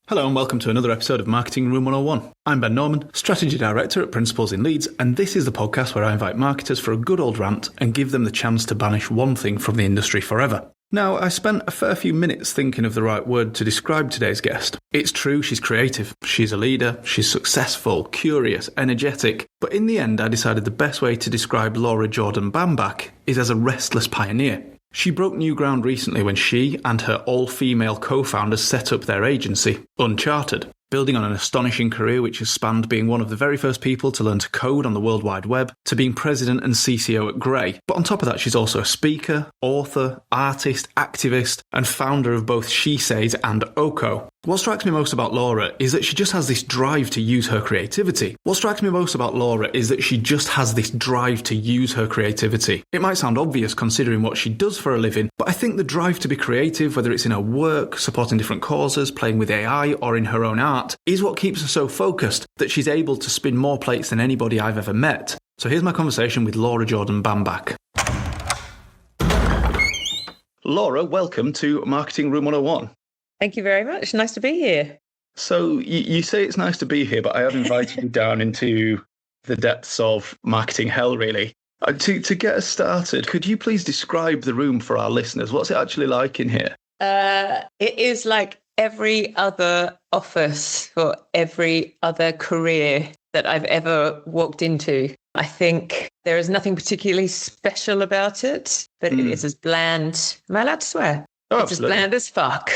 Hello and welcome to another episode of Marketing Room 101. I'm Ben Norman, Strategy Director at Principles in Leeds, and this is the podcast where I invite marketers for a good old rant and give them the chance to banish one thing from the industry forever. Now, I spent a fair few minutes thinking of the right word to describe today's guest. It's true, she's creative, she's a leader, she's successful, curious, energetic, but in the end I decided the best way to describe Laura Jordan Bambach is as a restless pioneer. She broke new ground recently when she and her all-female co-founders set up their agency, Unchartered, building on an astonishing career which has spanned being one of the very first people to learn to code on the World Wide Web to being president and CCO at Grey. But on top of that, she's also a speaker, author, artist, activist, and founder of both SheSays and Oko. What strikes me most about Laura is that she just has this drive to use her creativity. It might sound obvious considering what she does for a living, but I think the drive to be creative, whether it's in her work, supporting different causes, playing with AI, or in her own art, is what keeps her so focused that she's able to spin more plates than anybody I've ever met. So here's my conversation with Laura Jordan Bambach. Laura, welcome to Marketing Room 101. Thank you very much. Nice to be here. So you say it's nice to be here, but I have invited you down into the depths of marketing hell, really. To get us started, could you please describe the room for our listeners? What's it actually like in here? It is like every other office for every other career that I've ever walked into. I think there is nothing particularly special about it, but it is as bland. Am I allowed to swear? Oh, it's absolutely. As bland as fuck.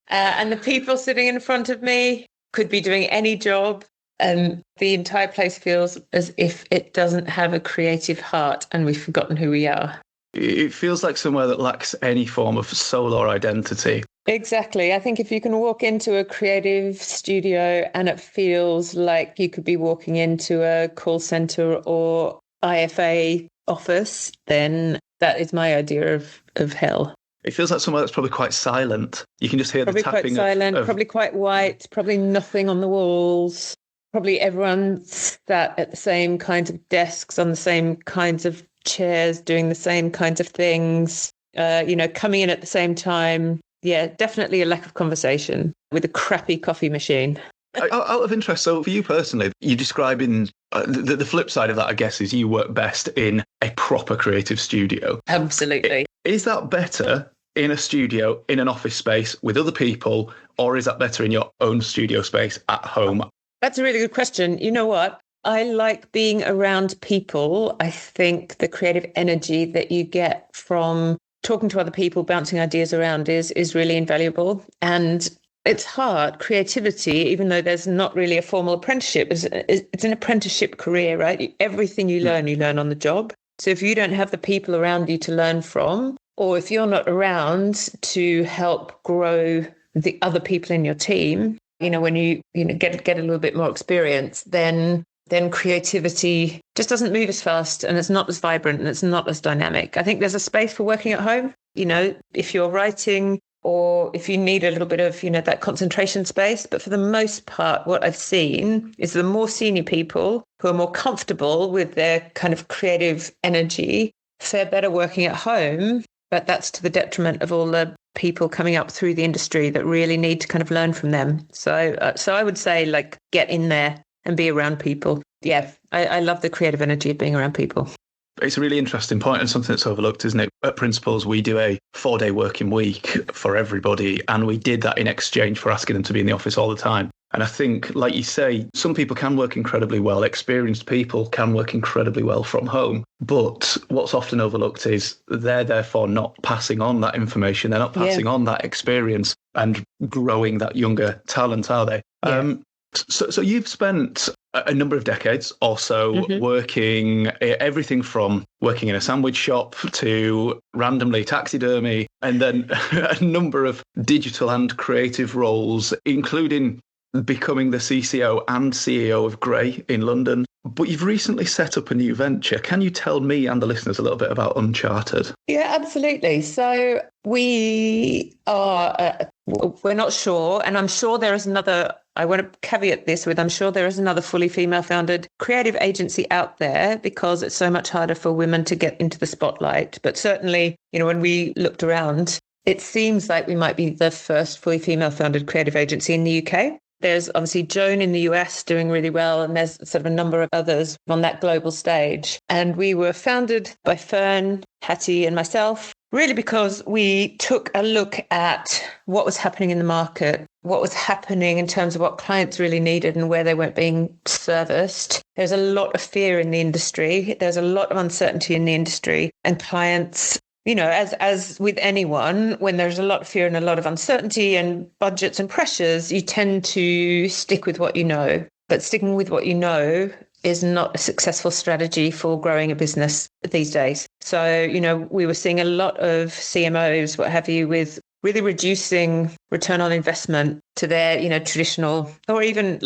And the people sitting in front of me could be doing any job. And the entire place feels as if it doesn't have a creative heart and we've forgotten who we are. It feels like somewhere that lacks any form of soul or identity. Exactly. I think if you can walk into a creative studio and it feels like you could be walking into a call center or IFA office, then that is my idea of hell. It feels like somewhere that's probably quite silent. You can just hear probably the tapping. Quite silent, probably quite white, probably nothing on the walls. Probably everyone sat at the same kinds of desks on the same kinds of chairs, doing the same kinds of things, coming in at the same time. Yeah, definitely a lack of conversation with a crappy coffee machine. Out of interest, so for you personally, you're describing the flip side of that, I guess, is you work best in a proper creative studio. Absolutely. Is that better in a studio, in an office space with other people, or is that better in your own studio space at home? That's a really good question. You know what? I like being around people. I think the creative energy that you get from talking to other people, bouncing ideas around is really invaluable. And it's hard. Creativity, even though there's not really a formal apprenticeship, it's an apprenticeship career, right? Everything you learn on the job. So if you don't have the people around you to learn from, or if you're not around to help grow the other people in your team, when you get a little bit more experience, then creativity just doesn't move as fast and it's not as vibrant and it's not as dynamic. I think there's a space for working at home. If you're writing or if you need a little bit of, that concentration space. But for the most part, what I've seen is the more senior people who are more comfortable with their kind of creative energy fare better working at home. But that's to the detriment of all the people coming up through the industry that really need to kind of learn from them. So I would say, get in there and be around people. Yeah, I love the creative energy of being around people. It's a really interesting point and something that's overlooked, isn't it? At Principles, we do a 4-day working week for everybody, and we did that in exchange for asking them to be in the office all the time. And I think, like you say, some people can work incredibly well. Experienced people can work incredibly well from home. But what's often overlooked is they're therefore not passing on that information. They're not passing on that experience and growing that younger talent, are they? Yeah. So you've spent a number of decades also working everything from working in a sandwich shop to randomly taxidermy, and then a number of digital and creative roles, including becoming the CCO and CEO of Grey in London. But you've recently set up a new venture. Can you tell me and the listeners a little bit about Uncharted? Yeah, absolutely. So we are, we're not sure, and I'm sure there is another, I want to caveat this with, I'm sure there is another fully female-founded creative agency out there because it's so much harder for women to get into the spotlight. But certainly, when we looked around, it seems like we might be the first fully female-founded creative agency in the UK. There's obviously Joan in the US doing really well, and there's sort of a number of others on that global stage. And we were founded by Fern, Hattie, and myself, really because we took a look at what was happening in the market, what was happening in terms of what clients really needed and where they weren't being serviced. There's a lot of fear in the industry. There's a lot of uncertainty in the industry, and clients, as with anyone, when there's a lot of fear and a lot of uncertainty and budgets and pressures, you tend to stick with what you know. But sticking with what you know is not a successful strategy for growing a business these days. So, we were seeing a lot of CMOs, what have you, with really reducing return on investment to their, traditional or even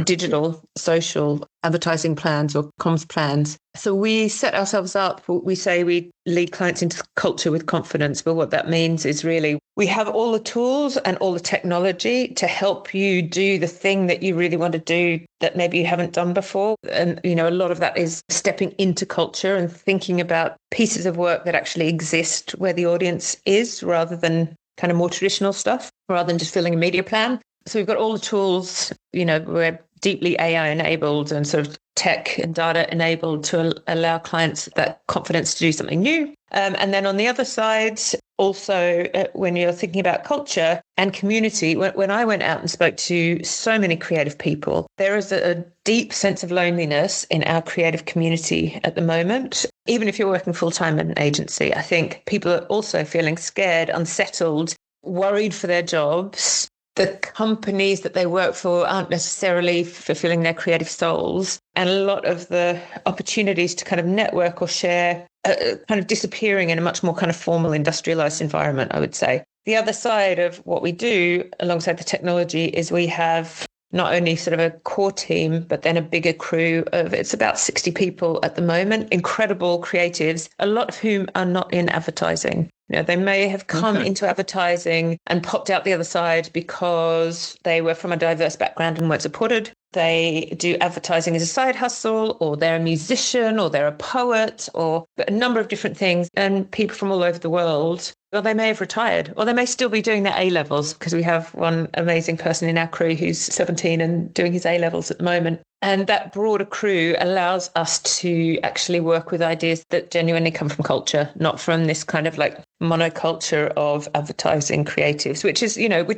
digital social advertising plans or comms plans. So we set ourselves up, we say we lead clients into culture with confidence. But what that means is really we have all the tools and all the technology to help you do the thing that you really want to do that maybe you haven't done before. And, a lot of that is stepping into culture and thinking about pieces of work that actually exist where the audience is, rather than kind of more traditional stuff, rather than just filling a media plan. So we've got all the tools, we're deeply AI enabled and sort of tech and data enabled to allow clients that confidence to do something new. And then on the other side, also, when you're thinking about culture and community, when I went out and spoke to so many creative people, there is a deep sense of loneliness in our creative community at the moment. Even if you're working full-time in an agency, I think people are also feeling scared, unsettled, worried for their jobs. The companies that they work for aren't necessarily fulfilling their creative souls. And a lot of the opportunities to kind of network or share are kind of disappearing in a much more kind of formal industrialized environment, I would say. The other side of what we do alongside the technology is we have not only sort of a core team, but then a bigger crew of, it's about 60 people at the moment, incredible creatives, a lot of whom are not in advertising. They may have come into advertising and popped out the other side because they were from a diverse background and weren't supported. They do advertising as a side hustle, or they're a musician, or they're a poet, or a number of different things. And people from all over the world, well, they may have retired, or they may still be doing their A-levels, because we have one amazing person in our crew who's 17 and doing his A-levels at the moment. And that broader crew allows us to actually work with ideas that genuinely come from culture, not from this kind of monoculture of advertising creatives, which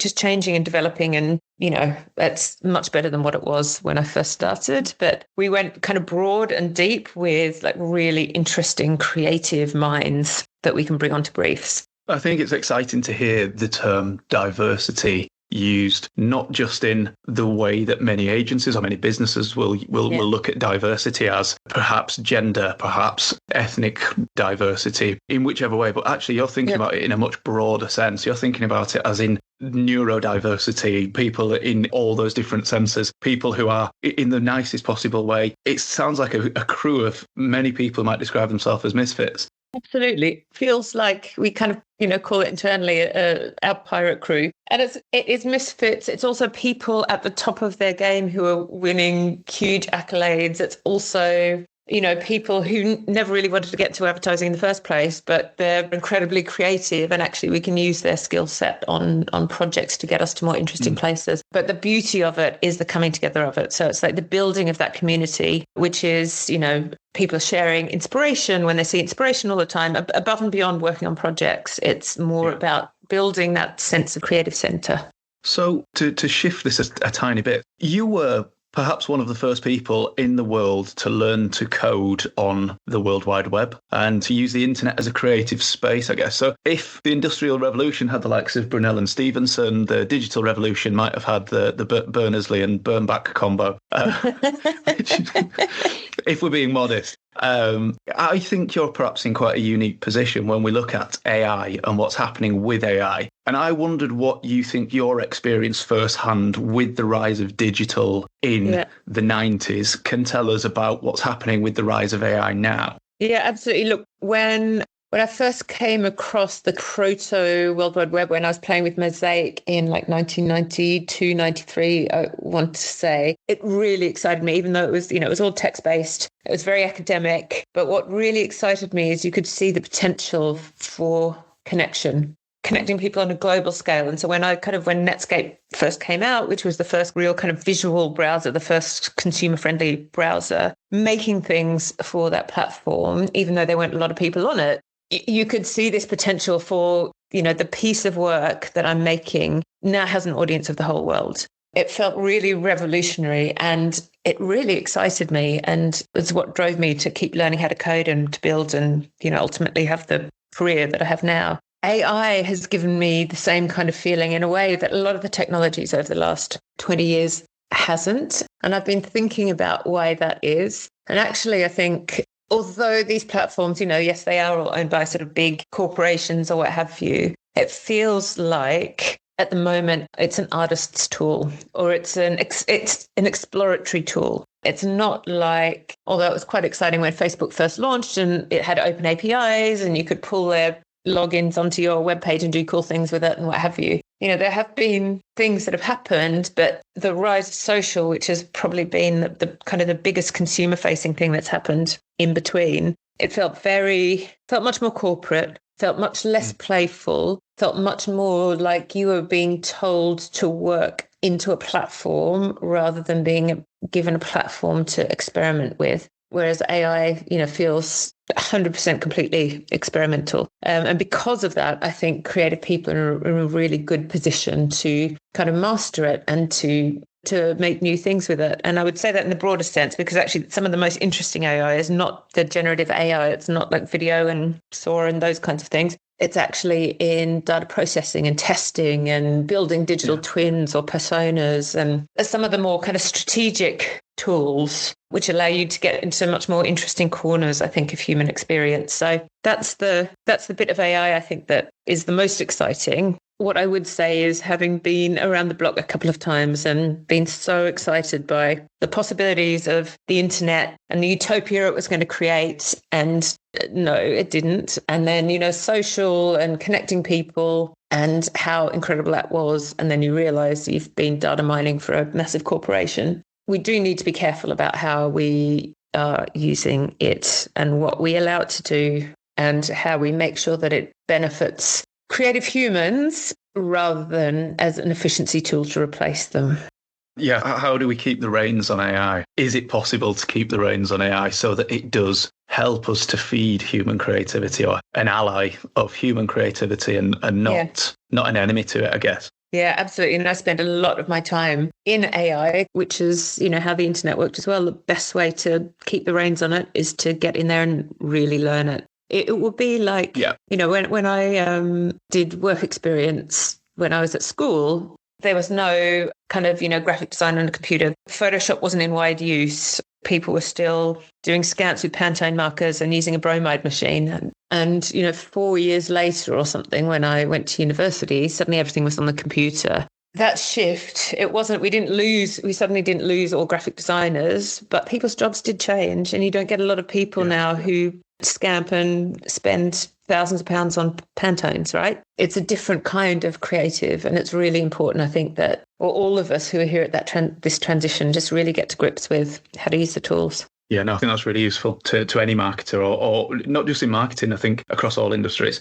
is changing and developing. And, that's much better than what it was when I first started. But we went kind of broad and deep with really interesting creative minds that we can bring onto briefs. I think it's exciting to hear the term diversity used, not just in the way that many agencies or many businesses will look at diversity as perhaps gender, perhaps ethnic diversity, in whichever way, but actually you're thinking about it in a much broader sense. You're thinking about it as in neurodiversity, people in all those different senses, people who are in the nicest possible way. It sounds like a crew of many people might describe themselves as misfits. Absolutely. Feels like we kind of, call it internally our pirate crew. And it is misfits. It's also people at the top of their game who are winning huge accolades. It's also, people who never really wanted to get to advertising in the first place, but they're incredibly creative, and actually we can use their skill set on projects to get us to more interesting places. But the beauty of it is the coming together of it. So it's like the building of that community, which is, people are sharing inspiration when they see inspiration all the time, above and beyond working on projects. It's more about building that sense of creative center. So to shift this a tiny bit, you were perhaps one of the first people in the world to learn to code on the World Wide Web and to use the internet as a creative space, I guess. So if the Industrial Revolution had the likes of Brunel and Stevenson, the Digital Revolution might have had the Berners-Lee and Bernbach combo. If we're being modest. I think you're perhaps in quite a unique position when we look at AI and what's happening with AI. And I wondered what you think your experience firsthand with the rise of digital in the 90s can tell us about what's happening with the rise of AI now. Yeah, absolutely. Look, when I first came across the proto World Wide Web, when I was playing with Mosaic in 1992, 93, I want to say, it really excited me, even though it was all text-based. It was very academic. But what really excited me is you could see the potential for connection. connecting people on a global scale. And so when Netscape first came out, which was the first real kind of visual browser, the first consumer-friendly browser, making things for that platform, even though there weren't a lot of people on it, you could see this potential for, the piece of work that I'm making now has an audience of the whole world. It felt really revolutionary and it really excited me. And it's what drove me to keep learning how to code and to build and, ultimately have the career that I have now. AI has given me the same kind of feeling in a way that a lot of the technologies over the last 20 years hasn't. And I've been thinking about why that is. And actually, I think although these platforms, yes, they are all owned by sort of big corporations or what have you, it feels like at the moment it's an artist's tool or it's an exploratory tool. It's not like, although it was quite exciting when Facebook first launched and it had open APIs and you could pull their logins onto your webpage and do cool things with it and what have you. There have been things that have happened, but the rise of social, which has probably been the kind of the biggest consumer facing thing that's happened in between, it felt much more corporate, felt much less playful, felt much more like you were being told to work into a platform rather than being given a platform to experiment with. Whereas AI, feels 100% completely experimental. And because of that, I think creative people are in a really good position to kind of master it and to make new things with it. And I would say that in the broader sense, because actually some of the most interesting AI is not the generative AI. It's not like video and SOAR and those kinds of things. It's actually in data processing and testing and building digital twins or personas and some of the more kind of strategic tools which allow you to get into much more interesting corners, I think, of human experience. So that's the bit of AI I think that is the most exciting. What I would say is, having been around the block a couple of times and been so excited by the possibilities of the internet and the utopia it was going to create, and no, it didn't. And then, social and connecting people and how incredible that was. And then you realize you've been data mining for a massive corporation. We do need to be careful about how we are using it and what we allow it to do and how we make sure that it benefits creative humans rather than as an efficiency tool to replace them. Yeah, how do we keep the reins on AI? Is it possible to keep the reins on AI so that it does help us to feed human creativity, or an ally of human creativity and not an enemy to it, I guess? Yeah, absolutely. And I spend a lot of my time in AI, which is, how the internet worked as well. The best way to keep the reins on it is to get in there and really learn it. It would be like, when I did work experience when I was at school, there was no kind of, graphic design on a computer. Photoshop wasn't in wide use. People were still doing scans with Pantone markers and using a bromide machine. And 4 years later or something, when I went to university, suddenly everything was on the computer. That shift, we suddenly didn't lose all graphic designers, but people's jobs did change. And you don't get a lot of people now who scamp and spend thousands of pounds on Pantones, right? It's a different kind of creative. And it's really important, I think, that all of us who are here at this transition just really get to grips with how to use the tools. Yeah, no, I think that's really useful to any marketer or not just in marketing, I think across all industries.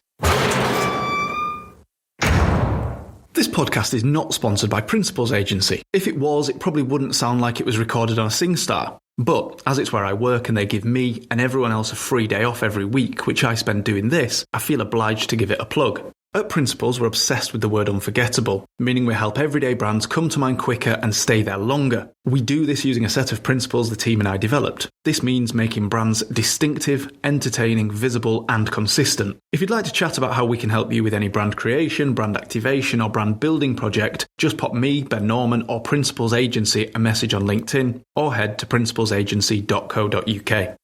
This podcast is not sponsored by Principles Agency. If it was, it probably wouldn't sound like it was recorded on a SingStar. But as it's where I work and they give me and everyone else a free day off every week, which I spend doing this, I feel obliged to give it a plug. At Principles, we're obsessed with the word unforgettable, meaning we help everyday brands come to mind quicker and stay there longer. We do this using a set of principles the team and I developed. This means making brands distinctive, entertaining, visible, and consistent. If you'd like to chat about how we can help you with any brand creation, brand activation, or brand building project, just pop me, Ben Norman, or Principles Agency a message on LinkedIn, or head to principlesagency.co.uk.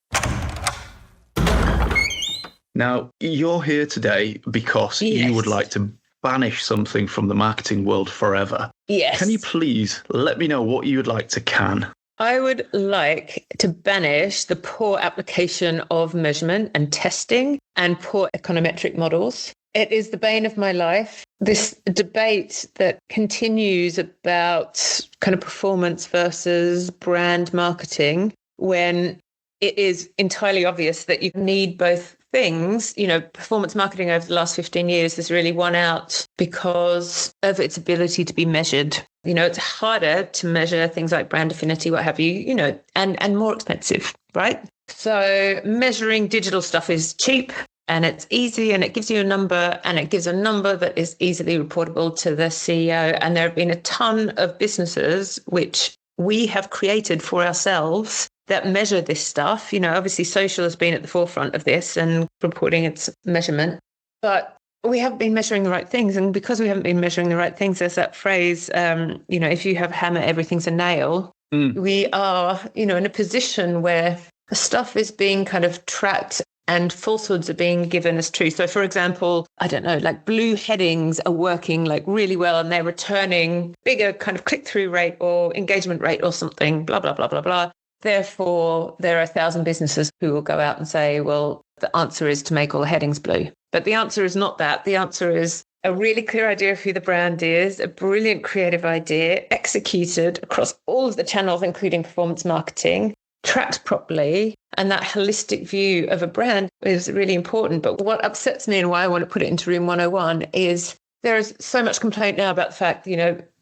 Now, you're here today because you would like to banish something from the marketing world forever. Yes. Can you please let me know what you would like to can? I would like to banish the poor application of measurement and testing and poor econometric models. It is the bane of my life. This debate that continues about kind of performance versus brand marketing, when it is entirely obvious that you need both things, performance marketing over the last 15 years has really won out because of its ability to be measured. It's harder to measure things like brand affinity, what have you, and more expensive, right? So measuring digital stuff is cheap and it's easy and it gives you a number, and it gives a number that is easily reportable to the CEO. And there have been a ton of businesses which we have created for ourselves that measure this stuff. Obviously social has been at the forefront of this and reporting its measurement, but we haven't been measuring the right things. And because we haven't been measuring the right things, there's that phrase, if you have a hammer, everything's a nail. We are, in a position where the stuff is being kind of tracked and falsehoods are being given as true. So for example, I don't know, like blue headings are working like really well and they're returning bigger kind of click-through rate or engagement rate or something, blah, blah, blah, blah, blah. Therefore, there are 1,000 businesses who will go out and say, well, the answer is to make all the headings blue. But the answer is not that. The answer is a really clear idea of who the brand is, a brilliant creative idea, executed across all of the channels, including performance marketing, tracked properly. And that holistic view of a brand is really important. But what upsets me and why I want to put it into Room 101 is there is so much complaint now about the fact,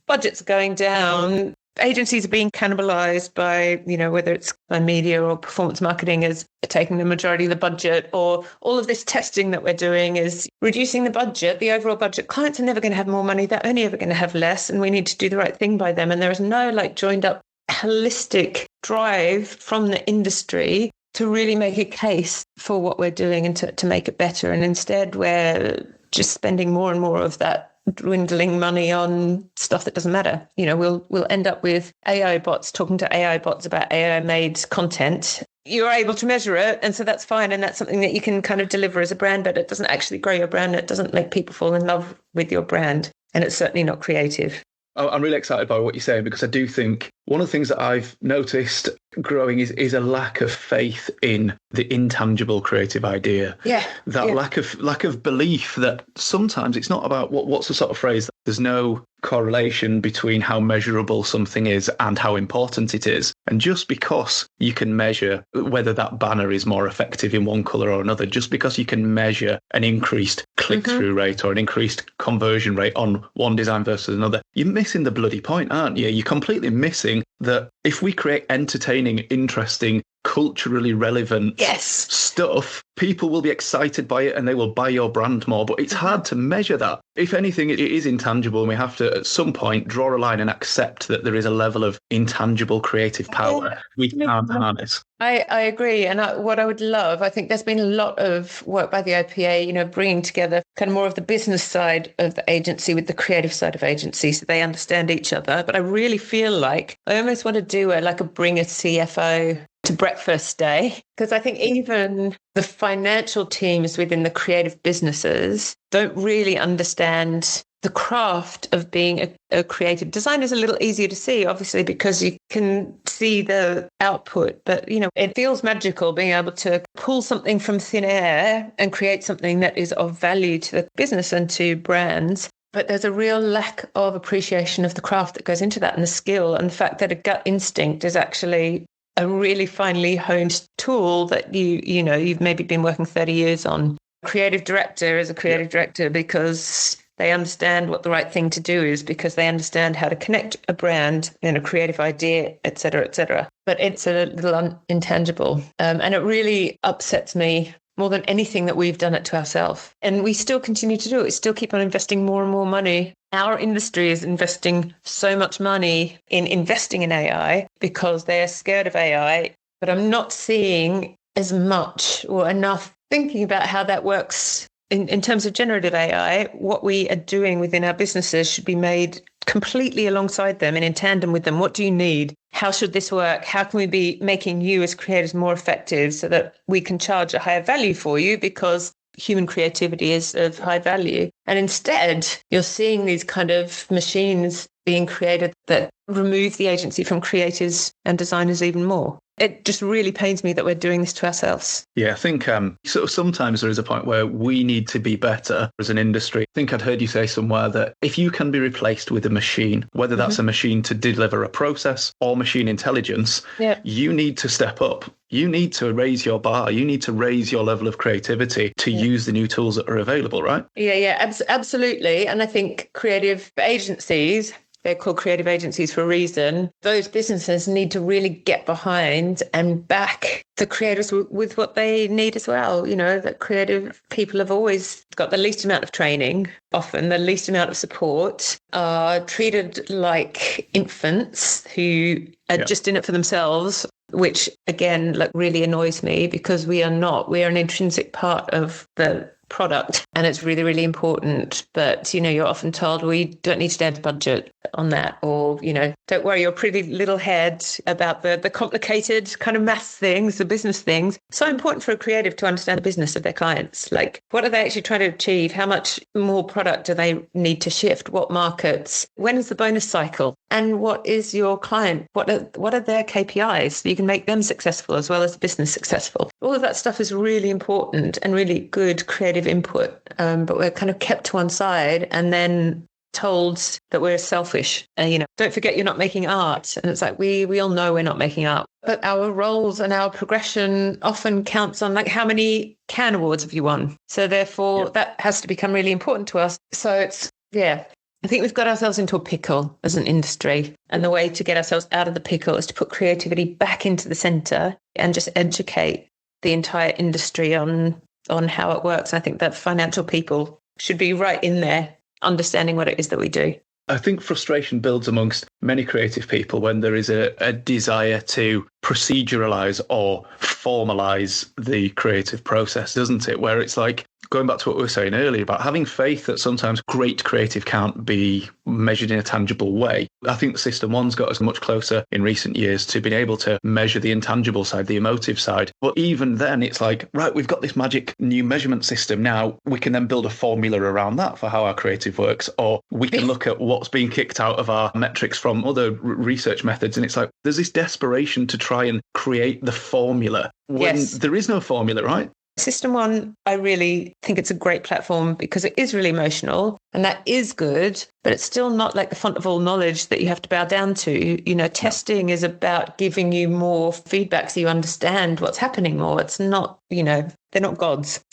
budgets are going down. Agencies are being cannibalized by, whether it's by media or performance marketing is taking the majority of the budget, or all of this testing that we're doing is reducing the budget, the overall budget. Clients are never going to have more money. They're only ever going to have less, and we need to do the right thing by them. And there is no joined up holistic drive from the industry to really make a case for what we're doing and to make it better. And instead, we're just spending more and more of that dwindling money on stuff that doesn't matter. We'll end up with AI bots talking to AI bots about AI-made content. You're able to measure it, and so that's fine, and that's something that you can kind of deliver as a brand, but it doesn't actually grow your brand. It doesn't make people fall in love with your brand, and it's certainly not creative. I'm really excited by what you're saying, because I do think one of the things that I've noticed growing is a lack of faith in the intangible creative idea. Lack of belief that sometimes it's not about what's the sort of phrase. There's no correlation between how measurable something is and how important it is. And just because you can measure whether that banner is more effective in one colour or another, just because you can measure an increased click-through rate or an increased conversion rate on one design versus another, you're missing the bloody point, aren't you? You're completely missing that if we create entertaining, interesting, culturally relevant stuff, people will be excited by it and they will buy your brand more. But it's hard to measure that. If anything, it is intangible, and we have to, at some point, draw a line and accept that there is a level of intangible creative power we can't harness. I agree. And what I would love, I think there's been a lot of work by the IPA, bringing together kind of more of the business side of the agency with the creative side of agency so they understand each other. But I really feel like I almost want to do a bring a CFO to breakfast day, because I think even the financial teams within the creative businesses don't really understand the craft of being a creative designer. Is a little easier to see, obviously, because you can see the output. But, it feels magical being able to pull something from thin air and create something that is of value to the business and to brands. But there's a real lack of appreciation of the craft that goes into that, and the skill, and the fact that a gut instinct is actually a really finely honed tool that you've maybe been working 30 years on. Creative director is a creative director because they understand what the right thing to do is, because they understand how to connect a brand and a creative idea, et cetera, et cetera. But it's a little intangible. And it really upsets me more than anything that we've done it to ourselves. And we still continue to do it. We still keep on investing more and more money. Our industry is investing so much money in investing in AI because they're scared of AI. But I'm not seeing as much or enough thinking about how that works in terms of generative AI. What we are doing within our businesses should be made completely alongside them and in tandem with them. What do you need? How should this work? How can we be making you as creators more effective so that we can charge a higher value for you, because human creativity is of high value? And instead, you're seeing these kind of machines being created that remove the agency from creators and designers even more. It just really pains me that we're doing this to ourselves. Yeah, I think sort of sometimes there is a point where we need to be better as an industry. I think I'd heard you say somewhere that if you can be replaced with a machine, whether that's a machine to deliver a process or machine intelligence, you need to step up. You need to raise your bar. You need to raise your level of creativity to use the new tools that are available, right? Yeah, absolutely. And I think creative agencies, they're called creative agencies for a reason. Those businesses need to really get behind and back the creators with what they need as well. You know, that creative people have always got the least amount of training, often the least amount of support, are treated like infants who are just in it for themselves, which again, like, really annoys me, because we are not. We are an intrinsic part of the product, and it's really, really important. But, you know, you're often told we don't need to dance budget on that, or, you know, don't worry your pretty little head about the complicated kind of maths things, the business things. So important for a creative to understand the business of their clients. Like, what are they actually trying to achieve? How much more product do they need to shift? What markets? When is the bonus cycle? And what is your client? What are their KPIs? So you can make them successful as well as the business successful. All of that stuff is really important and really good creative input. But we're kind of kept to one side and then told that we're selfish. You know, don't forget you're not making art. And it's like, we all know we're not making art. But our roles and our progression often counts on, like, how many Cannes Awards have you won? So therefore, that has to become really important to us. So it's, I think we've got ourselves into a pickle as an industry. And the way to get ourselves out of the pickle is to put creativity back into the centre and just educate the entire industry on how it works. I think that financial people should be right in there, understanding what it is that we do. I think frustration builds amongst many creative people when there is a desire to proceduralize or formalize the creative process, doesn't it? Where it's like, going back to what we were saying earlier about having faith that sometimes great creative can't be measured in a tangible way. I think the System 1's got us much closer in recent years to being able to measure the intangible side, the emotive side. But even then, it's like, right, we've got this magic new measurement system now. We can then build a formula around that for how our creative works. Or we can look at what's being kicked out of our metrics from other research methods. And it's like, there's this desperation to try and create the formula when there is no formula, right? System 1, I really think it's a great platform because it is really emotional, and that is good, but it's still not like the font of all knowledge that you have to bow down to. You know, testing is about giving you more feedback so you understand what's happening more. It's not, you know, they're not gods.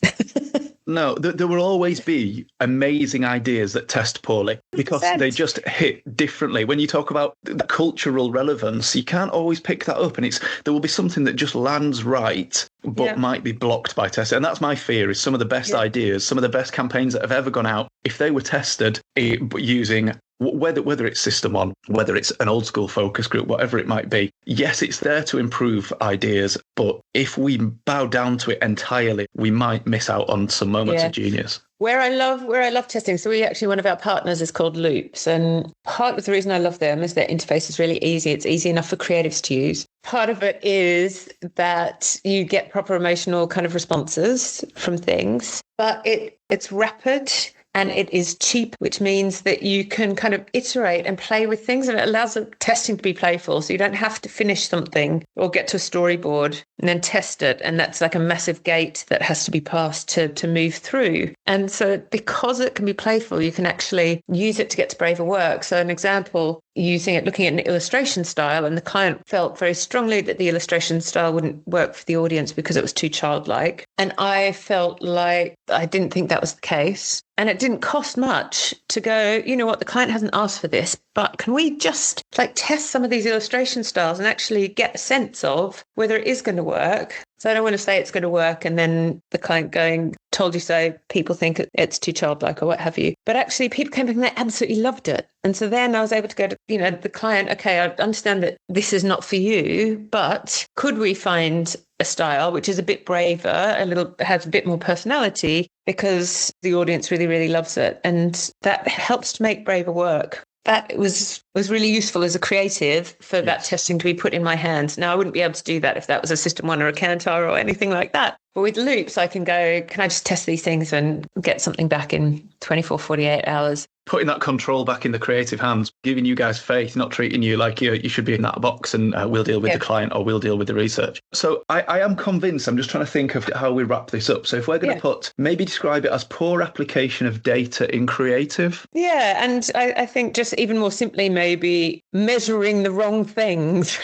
No, there will always be amazing ideas that test poorly because 100%. They just hit differently. When you talk about the cultural relevance, you can't always pick that up, and there will be something that just lands right but might be blocked by testing. And that's my fear, is some of the best ideas, some of the best campaigns that have ever gone out, if they were tested using whether it's System 1, whether it's an old school focus group, whatever it might be, yes, it's there to improve ideas, but if we bow down to it entirely, we might miss out on some moments of genius. Where I love testing. So one of our partners is called Loops, and part of the reason I love them is their interface is really easy. It's easy enough for creatives to use. Part of it is that you get proper emotional kind of responses from things, but it's rapid. And it is cheap, which means that you can kind of iterate and play with things, and it allows the testing to be playful. So you don't have to finish something or get to a storyboard and then test it. And that's like a massive gate that has to be passed to move through. And so because it can be playful, you can actually use it to get to braver work. So an example, looking at an illustration style, and the client felt very strongly that the illustration style wouldn't work for the audience because it was too childlike. And I felt like I didn't think that was the case. And it didn't cost much to go, you know what, the client hasn't asked for this, but can we just test some of these illustration styles and actually get a sense of whether it is going to work? So I don't want to say it's going to work and then the client going, told you so, people think it's too childlike or what have you. But actually people came back and they absolutely loved it. And so then I was able to go to, the client, okay, I understand that this is not for you, but could we find a style which is a bit braver, has a bit more personality, because the audience really, really loves it. And that helps to make braver work. That was really useful as a creative for that testing to be put in my hands. Now, I wouldn't be able to do that if that was a System 1 or a Kantar or anything like that. But with Loops, I can go, can I just test these things and get something back in 24, 48 hours? putting that control back in the creative hands, giving you guys faith, not treating you like you should be in that box and we'll deal with the client or we'll deal with the research. So I am convinced. I'm just trying to think of how we wrap this up. So if we're going to maybe describe it as poor application of data in creative. Yeah, and I think just even more simply, maybe measuring the wrong things.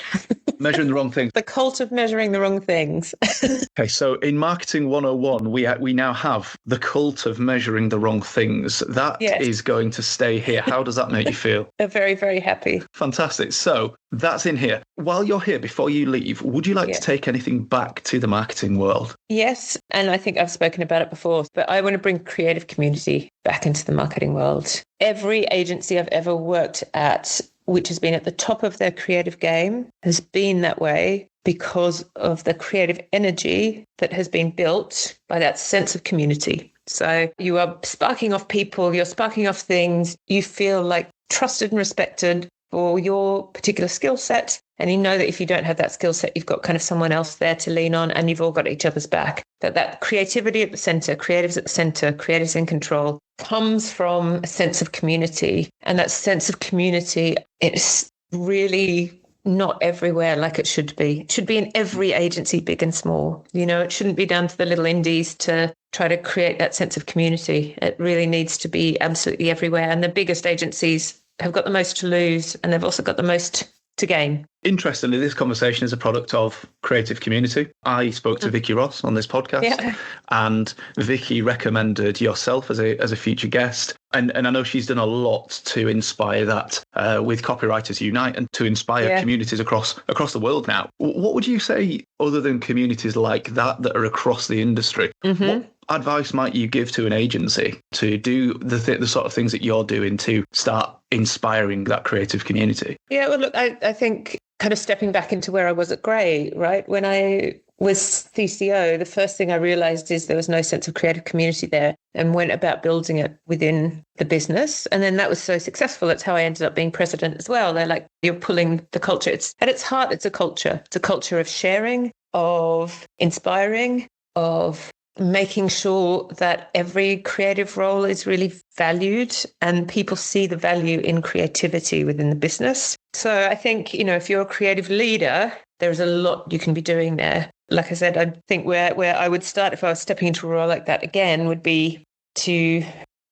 Measuring the wrong things. The cult of measuring the wrong things. Okay, so in Marketing 101, we now have the cult of measuring the wrong things. That is going to stay here. How does that make you feel? Very, very happy. Fantastic. So that's in here. While you're here, before you leave, would you like to take anything back to the marketing world? Yes, and I think I've spoken about it before, but I want to bring creative community back into the marketing world. Every agency I've ever worked at, which has been at the top of their creative game, has been that way because of the creative energy that has been built by that sense of community. So you are sparking off people, you're sparking off things, you feel like trusted and respected for your particular skill set. And you know that if you don't have that skill set, you've got kind of someone else there to lean on and you've all got each other's back. That creativity at the center, creatives at the center, creatives in control comes from a sense of community. And that sense of community, it's really not everywhere like it should be. It should be in every agency, big and small. You know, it shouldn't be down to the little indies to try to create that sense of community. It really needs to be absolutely everywhere. And the biggest agencies have got the most to lose and they've also got the most to gain. Interestingly, this conversation is a product of creative community. I spoke to Vicky Ross on this podcast and Vicky recommended yourself as a future guest. And I know she's done a lot to inspire that with Copywriters Unite and to inspire communities across the world now. What would you say, other than communities like that are across the industry? What advice might you give to an agency to do the sort of things that you're doing to start inspiring that creative community? Yeah, well, look, I think kind of stepping back into where I was at Grey, right? When I was CCO, the first thing I realized is there was no sense of creative community there and went about building it within the business. And then that was so successful. It's how I ended up being president as well. They're like, you're pulling the culture. At its heart, it's a culture. It's a culture of sharing, of inspiring, of making sure that every creative role is really valued and people see the value in creativity within the business. So I think, you know, if you're a creative leader, there's a lot you can be doing there. Like I said, I think where I would start if I was stepping into a role like that again would be to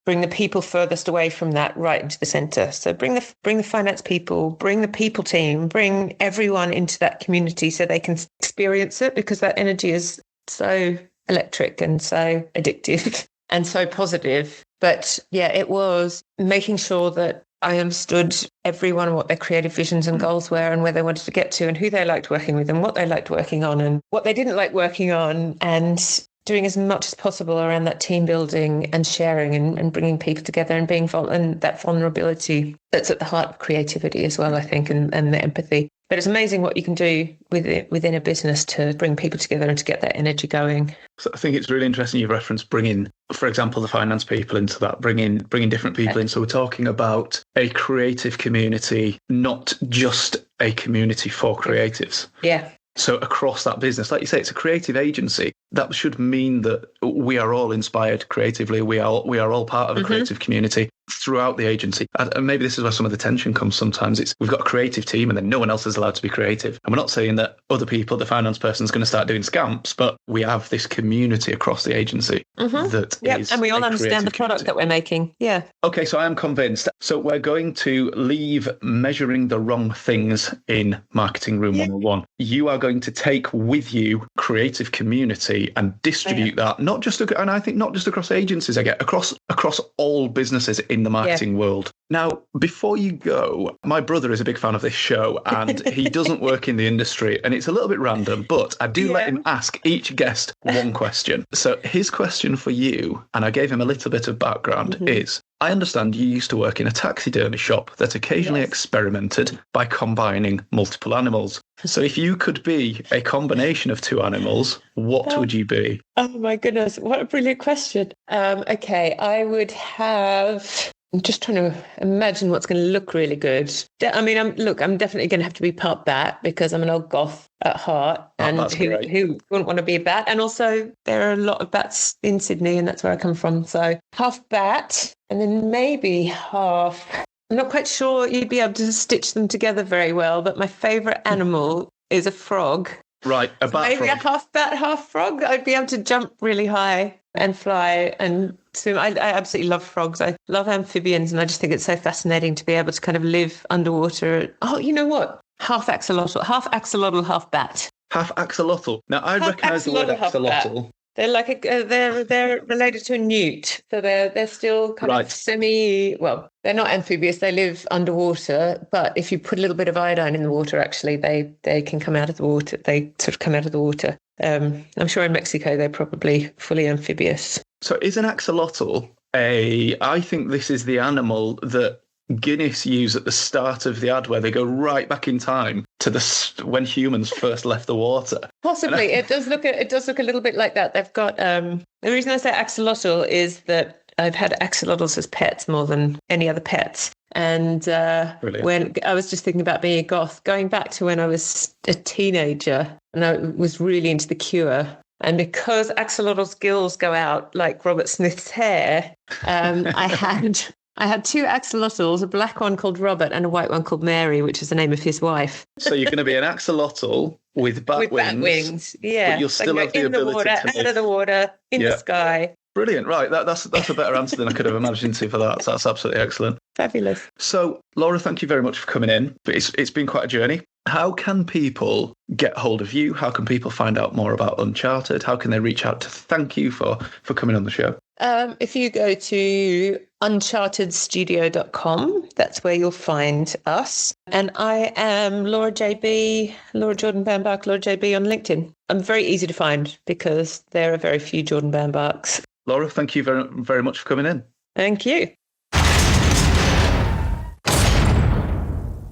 bring the people furthest away from that right into the center. So bring the finance people, bring the people team, bring everyone into that community so they can experience it, because that energy is so electric and so addictive and so positive. But yeah, it was making sure that I understood everyone, what their creative visions and goals were and where they wanted to get to and who they liked working with and what they liked working on and what they didn't like working on, and doing as much as possible around that team building and sharing and bringing people together and being and that vulnerability that's at the heart of creativity as well, I think, and the empathy. But it's amazing what you can do within a business to bring people together and to get that energy going. So I think it's really interesting you've referenced bringing, for example, the finance people into that, bringing different people in. So we're talking about a creative community, not just a community for creatives. Yeah. So across that business, like you say, it's a creative agency. That should mean that we are all inspired creatively. We are all part of a creative community throughout the agency. And maybe this is where some of the tension comes sometimes. We've got a creative team and then no one else is allowed to be creative. And we're not saying that other people, the finance person, is going to start doing scamps, but we have this community across the agency that is and we all understand the product that we're making. Yeah. Okay, so I am convinced. So we're going to leave measuring the wrong things in Marketing Room 101. You are going to take with you creative community and distribute that, not just across agencies, across all businesses in the marketing world. Now, before you go, my brother is a big fan of this show and he doesn't work in the industry, and it's a little bit random, but I do let him ask each guest one question. So his question for you, and I gave him a little bit of background, is, I understand you used to work in a taxidermy shop that occasionally experimented by combining multiple animals. So if you could be a combination of two animals, what would you be? Oh my goodness, what a brilliant question. Okay, I would have I'm just trying to imagine what's going to look really good. I mean, I'm definitely going to have to be part bat because I'm an old goth at heart. And who wouldn't want to be a bat? And also, there are a lot of bats in Sydney, and that's where I come from. So half bat, and then maybe half. I'm not quite sure you'd be able to stitch them together very well, but my favourite animal is a frog. Right, a bat maybe frog. A half bat, half frog. I'd be able to jump really high and fly and swim. I absolutely love frogs. I love amphibians, and I just think it's so fascinating to be able to kind of live underwater. Oh, you know what? Half axolotl, half bat. Half axolotl. Now, I recognise the word axolotl. They're like they're related to a newt, so they're still kind of well, they're not amphibious. They live underwater, but if you put a little bit of iodine in the water, actually, they can come out of the water. They sort of come out of the water. I'm sure in Mexico they're probably fully amphibious. So is an axolotl I think this is the animal that Guinness use at the start of the ad where they go right back in time to when humans first left the water. Possibly. It does look a little bit like that. They've got the reason I say axolotl is that I've had axolotls as pets more than any other pets. And when I was just thinking about being a goth, going back to when I was a teenager and I was really into The Cure. And because axolotls' gills go out like Robert Smith's hair, I had two axolotls, a black one called Robert and a white one called Mary, which is the name of his wife. So you're going to be an axolotl with bat wings. Yeah. But you'll still have the ability to out of the water, in the sky. Brilliant. Right. That's a better answer than I could have imagined for that. So that's absolutely excellent. Fabulous. So, Laura, thank you very much for coming in. It's been quite a journey. How can people get hold of you? How can people find out more about Uncharted? How can they reach out to thank you for coming on the show? If you go to unchartedstudio.com, that's where you'll find us. And I am Laura Jordan Bambach, Laura JB on LinkedIn. I'm very easy to find because there are very few Jordan Bambachs. Laura, thank you very, very much for coming in. Thank you.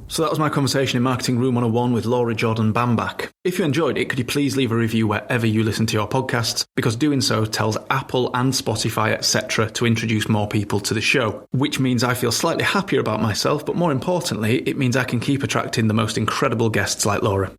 So that was my conversation in Marketing Room 101 with Laura Jordan Bambach. If you enjoyed it, could you please leave a review wherever you listen to your podcasts? Because doing so tells Apple and Spotify, etc. to introduce more people to the show, which means I feel slightly happier about myself, but more importantly, it means I can keep attracting the most incredible guests like Laura.